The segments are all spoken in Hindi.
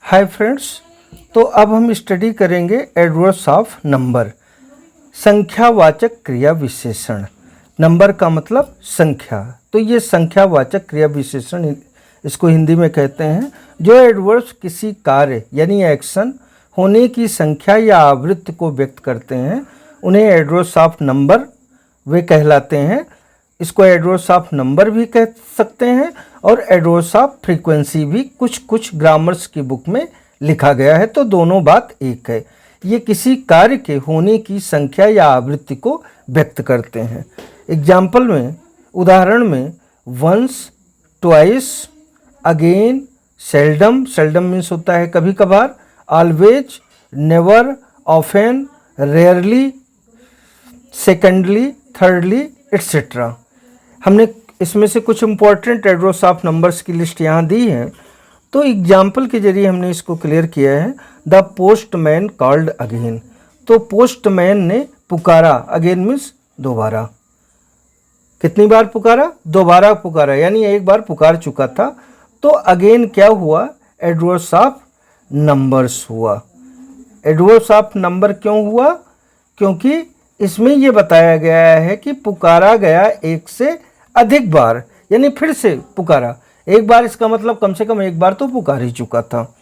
हाय फ्रेंड्स, तो अब हम स्टडी करेंगे एडवर्ब्स ऑफ नंबर, संख्यावाचक क्रिया विशेषण। नंबर का मतलब संख्या, तो ये संख्यावाचक क्रिया विशेषण इसको हिंदी में कहते हैं। जो एडवर्ब्स किसी कार्य यानी एक्शन होने की संख्या या आवृत्ति को व्यक्त करते हैं उन्हें एडवर्ब्स ऑफ नंबर वे कहलाते हैं। इसको एडवर्ब्स ऑफ नंबर भी कह सकते हैं और एडवर्ब्स ऑफ फ्रीक्वेंसी भी कुछ ग्रामर्स की बुक में लिखा गया है, तो दोनों बात एक है। ये किसी कार्य के होने की संख्या या आवृत्ति को व्यक्त करते हैं। एग्जाम्पल में, उदाहरण में once, twice, again, seldom, seldom means होता है कभी कभार, always, never, often, rarely, secondly, thirdly, etcetera. हमने इसमें से कुछ इंपॉर्टेंट एडवर्ब्स ऑफ नंबर्स की लिस्ट यहाँ दी है, तो एग्जाम्पल के जरिए हमने इसको क्लियर किया है। द पोस्टमैन कॉल्ड अगेन, तो पोस्टमैन ने पुकारा, अगेन मीन्स दोबारा। कितनी बार पुकारा? दोबारा पुकारा, यानी एक बार पुकार चुका था। तो अगेन क्या हुआ? एडवर्ब्स ऑफ नंबर्स हुआ। एडवर्ब्स ऑफ नंबर क्यों हुआ? क्योंकि इसमें यह बताया गया है कि पुकारा गया एक से अधिक बार, यानी फिर से पुकारा। एक बार इसका मतलब कम से कम एक बार तो पुकार ही चुका था।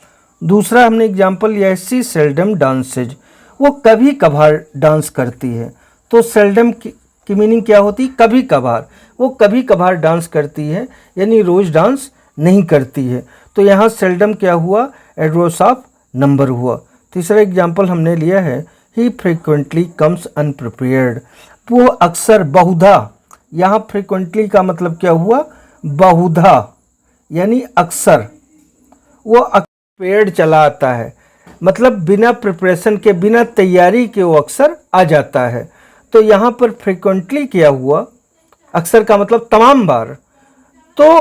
दूसरा हमने एग्जाम्पल लिया है, सी सेल्डम डांसेज, वो कभी कभार डांस करती है। तो सेल्डम की मीनिंग क्या होती? कभी कभार। वो कभी कभार डांस करती है, यानी रोज डांस नहीं करती है। तो यहाँ सेल्डम क्या हुआ? एडवर्ब्स ऑफ नंबर हुआ। तीसरा एग्जाम्पल हमने लिया है, ही फ्रीक्वेंटली कम्स अनप्रिपेयर्ड, वो अक्सर बहुधा, यहाँ फ्रीक्वेंटली का मतलब क्या हुआ? बहुधा, यानी अक्सर। वो पेड़ चला आता है, मतलब बिना प्रिपरेशन के, बिना तैयारी के वो अक्सर आ जाता है। तो यहाँ पर फ्रीक्वेंटली क्या हुआ? अक्सर का मतलब तमाम बार, तो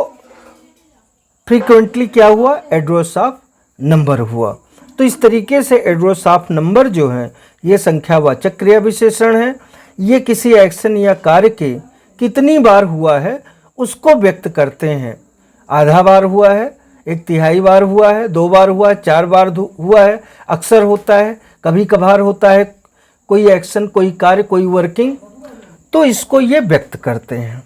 फ्रीक्वेंटली क्या हुआ? एडवर्ब्स ऑफ नंबर हुआ। तो इस तरीके से एडवर्ब्स ऑफ नंबर जो हैं ये संख्यावाचक क्रिया विशेषण है। ये किसी एक्शन या कार्य के कितनी बार हुआ है उसको व्यक्त करते हैं। आधा बार हुआ है, एक तिहाई बार हुआ है, 2 बार हुआ है, 4 बार हुआ है, अक्सर होता है, कभी कभार होता है, कोई एक्शन, कोई कार्य, कोई वर्किंग, तो इसको ये व्यक्त करते हैं।